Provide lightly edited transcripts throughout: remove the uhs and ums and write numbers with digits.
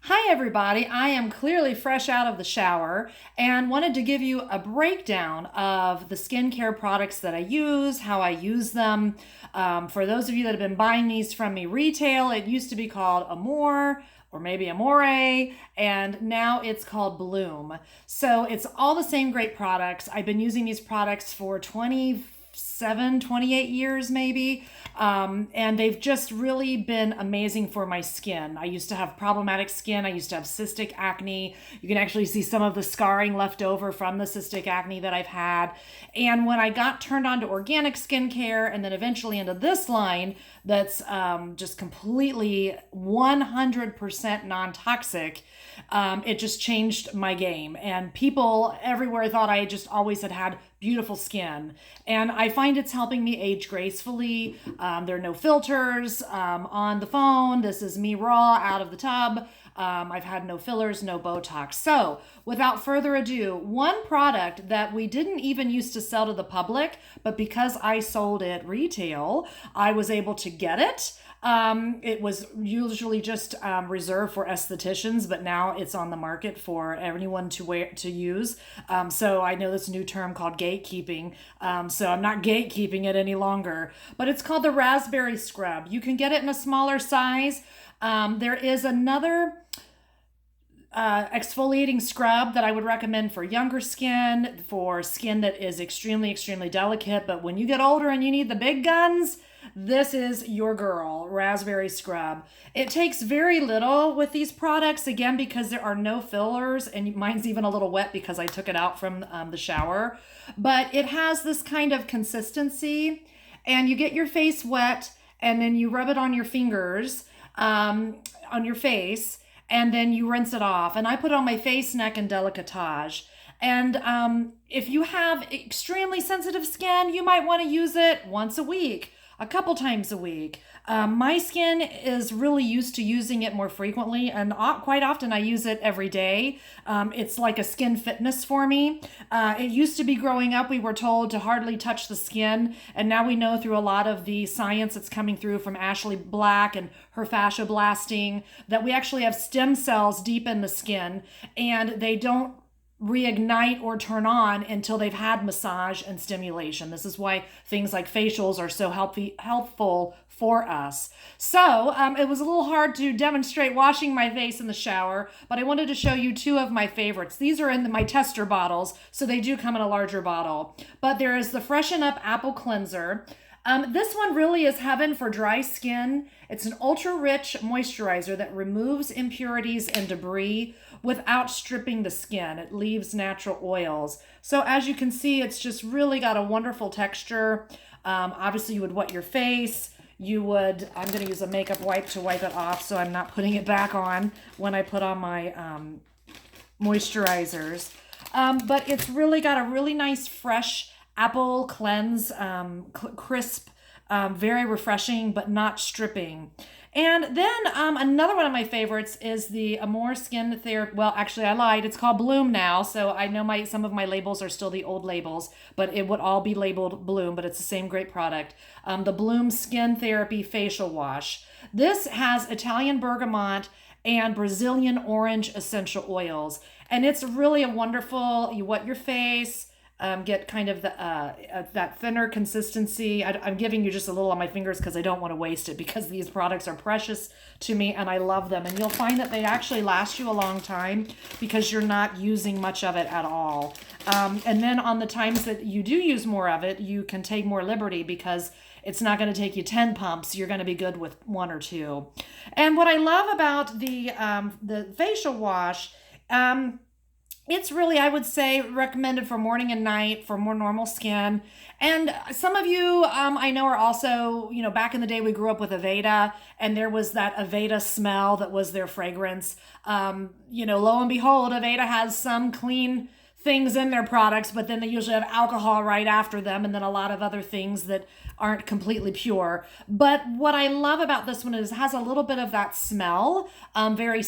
Hi, everybody. I am clearly fresh out of the shower and wanted to give you a breakdown of the skincare products that I use, how I use them. For those of you that have been buying these from me retail, it used to be called Amore or maybe Amore, and now it's called Bloom. So it's all the same great products. I've been using these products for 28 years maybe. And they've just really been amazing for my skin. I used to have problematic skin. I used to have cystic acne. You can actually see some of the scarring left over from the cystic acne that I've had. And when I got turned on to organic skincare and then eventually into this line that's just completely 100% non-toxic, it just changed my game. And people everywhere thought I just always had beautiful skin. And I find it's helping me age gracefully. There are no filters on the phone. This is me raw out of the tub. I've had no fillers, no Botox. So, without further ado, one product that we didn't even used to sell to the public, but because I sold it retail, I was able to get it. It was usually just reserved for estheticians, but now it's on the market for anyone to use. So I know this new term called gatekeeping. So I'm not gatekeeping it any longer, but it's called the Raspberry Scrub. You can get it in a smaller size. There is another exfoliating scrub that I would recommend for younger skin, for skin that is extremely, extremely delicate. But when you get older and you need the big guns, this is your girl, Raspberry Scrub. It takes very little with these products, again, because there are no fillers, and mine's even a little wet because I took it out from the shower. But it has this kind of consistency, and you get your face wet, and then you rub it on your fingers, on your face, and then you rinse it off. And I put it on my face, neck, and décolletage. And if you have extremely sensitive skin, you might want to use it once a week, a couple times a week. My skin is really used to using it more frequently, and quite often I use it every day. It's like a skin fitness for me. It used to be growing up, we were told to hardly touch the skin, and now we know through a lot of the science that's coming through from Ashley Black and her fascia blasting that we actually have stem cells deep in the skin, and they don't reignite or turn on until they've had massage and stimulation. This is why things like facials are so helpful for us. So it was a little hard to demonstrate washing my face in the shower, but I wanted to show you two of my favorites. These are in my tester bottles, so they do come in a larger bottle. But there is the Freshen Up Apple Cleanser. This one really is heaven for dry skin. It's an ultra-rich moisturizer that removes impurities and debris without stripping the skin. It leaves natural oils. So as you can see, it's just really got a wonderful texture. Obviously, you would wet your face. I'm going to use a makeup wipe to wipe it off so I'm not putting it back on when I put on my moisturizers. But it's really got a really nice, fresh apple cleanse, crisp, very refreshing, but not stripping. And then another one of my favorites is the Amore Skin Therapy. Well, actually, I lied. It's called Bloom now, so I know some of my labels are still the old labels, but it would all be labeled Bloom, but it's the same great product. The Bloom Skin Therapy Facial Wash. This has Italian bergamot and Brazilian orange essential oils, and it's really a wonderful. You wet your face. Get kind of that thinner consistency. I'm giving you just a little on my fingers because I don't want to waste it, because these products are precious to me and I love them. And you'll find that they actually last you a long time because you're not using much of it at all. And then on the times that you do use more of it, you can take more liberty because it's not going to take you 10 pumps. You're going to be good with one or two. And what I love about the facial wash, it's really, I would say, recommended for morning and night for more normal skin. And some of you, I know, are also, back in the day we grew up with Aveda, and there was that Aveda smell that was their fragrance. Lo and behold, Aveda has some clean things in their products, but then they usually have alcohol right after them, and then a lot of other things that aren't completely pure. But what I love about this one is it has a little bit of that smell, very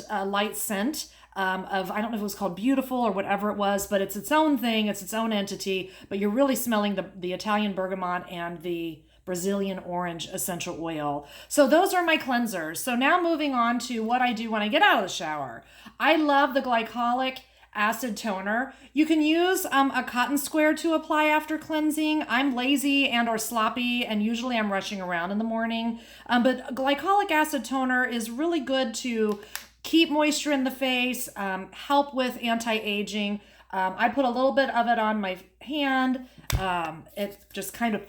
light scent. I don't know if it was called Beautiful or whatever it was, but it's its own thing, it's its own entity, but you're really smelling the Italian bergamot and the Brazilian orange essential oil. So those are my cleansers. So now moving on to what I do when I get out of the shower. I love the Glycolic acid toner. You can use a cotton square to apply after cleansing. I'm lazy and or sloppy, and usually I'm rushing around in the morning. But glycolic acid toner is really good to keep moisture in the face, help with anti-aging. I put a little bit of it on my hand. It just kind of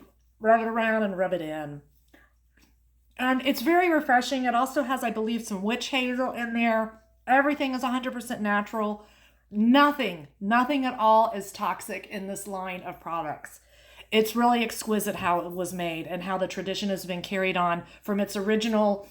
rub it around and rub it in. And it's very refreshing. It also has, I believe, some witch hazel in there. Everything is 100% natural. Nothing at all is toxic in this line of products. It's really exquisite how it was made and how the tradition has been carried on from its original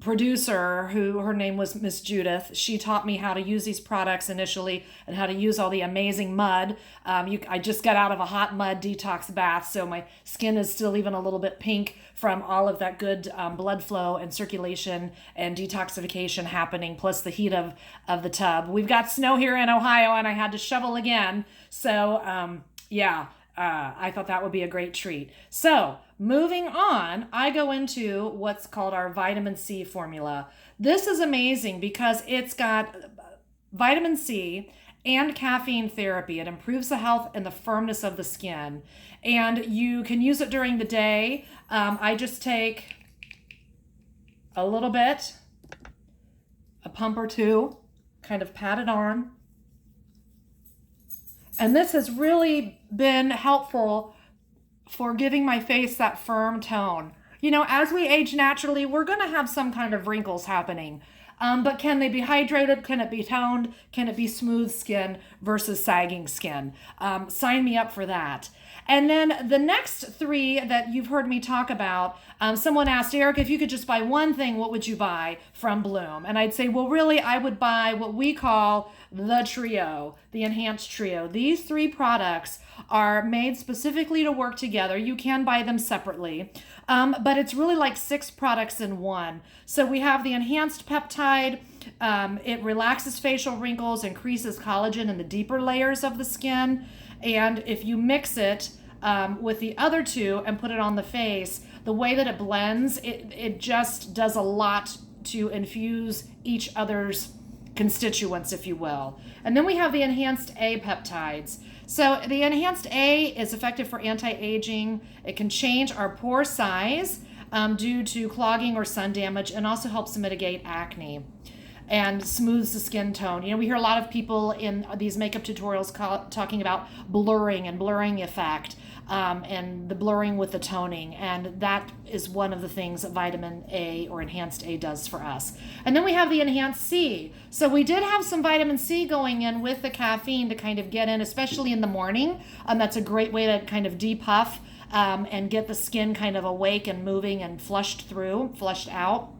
producer, who her name was Miss Judith. She taught me how to use these products initially and how to use all the amazing mud. I just got out of a hot mud detox bath, so my skin is still even a little bit pink from all of that good blood flow and circulation and detoxification happening, plus the heat of the tub. We've got snow here in Ohio, and I had to shovel again. So I thought that would be a great treat. So moving on, I go into what's called our vitamin C formula. This is amazing because it's got vitamin C and caffeine therapy. It improves the health and the firmness of the skin. And you can use it during the day. I just take a little bit, a pump or two, kind of pat it on. And this has really been helpful for giving my face that firm tone. You know, as we age naturally, we're going to have some kind of wrinkles happening. But can they be hydrated? Can it be toned? Can it be smooth skin versus sagging skin? Sign me up for that. And then the next three that you've heard me talk about, someone asked, Eric, if you could just buy one thing, what would you buy from Bloom? And I'd say, well, really, I would buy what we call the trio, the enhanced trio. These three products are made specifically to work together. You can buy them separately, but it's really like 6 products in one. So we have the enhanced peptide. It relaxes facial wrinkles, increases collagen in the deeper layers of the skin. And if you mix it with the other two and put it on the face, the way that it blends, it just does a lot to infuse each other's constituents, if you will. And then we have the enhanced A peptides. So the enhanced A is effective for anti-aging. It can change our pore size due to clogging or sun damage, and also helps mitigate acne and smooths the skin tone. You know, we hear a lot of people in these makeup tutorials talking about blurring and blurring effect, and the blurring with the toning. And that is one of the things that vitamin A or enhanced A does for us. And then we have the enhanced C. So we did have some vitamin C going in with the caffeine to kind of get in, especially in the morning. That's a great way to kind of depuff and get the skin kind of awake and moving and flushed out.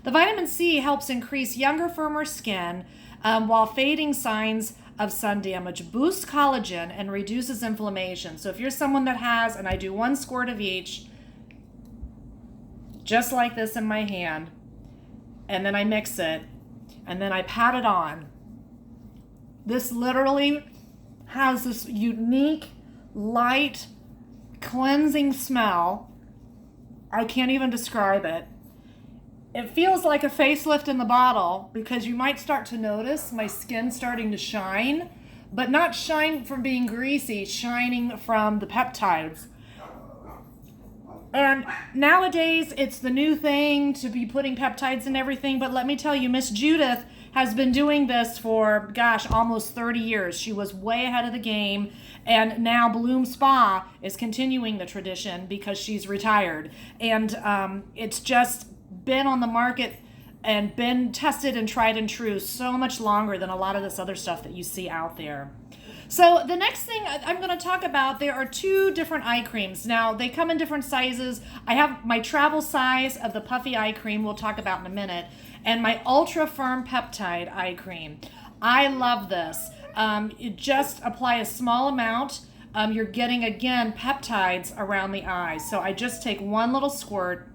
The vitamin C helps increase younger, firmer skin while fading signs of sun damage, boosts collagen, and reduces inflammation. So if you're someone that has, and I do 1 squirt of each, just like this in my hand, and then I mix it, and then I pat it on. This literally has this unique, light, cleansing smell. I can't even describe it. It feels like a facelift in the bottle, because you might start to notice my skin starting to shine, but not shine from being greasy, shining from the peptides. And nowadays, it's the new thing to be putting peptides in everything, but let me tell you, Miss Judith has been doing this for, almost 30 years. She was way ahead of the game, and now BLOOMSPA is continuing the tradition because she's retired. And it's just been on the market and been tested and tried and true so much longer than a lot of this other stuff that you see out there. So the next thing I'm going to talk about, there are 2 different eye creams. Now, they come in different sizes. I have my travel size of the Puffy Eye Cream, we'll talk about in a minute, and my Ultra Firm Peptide Eye Cream. I love this. You just apply a small amount. You're getting, again, peptides around the eyes. So I just take 1 little squirt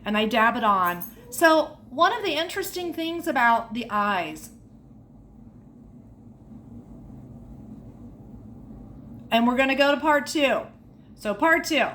and I dab it on. So one of the interesting things about the eyes, and we're going to go to part 2. So part 2.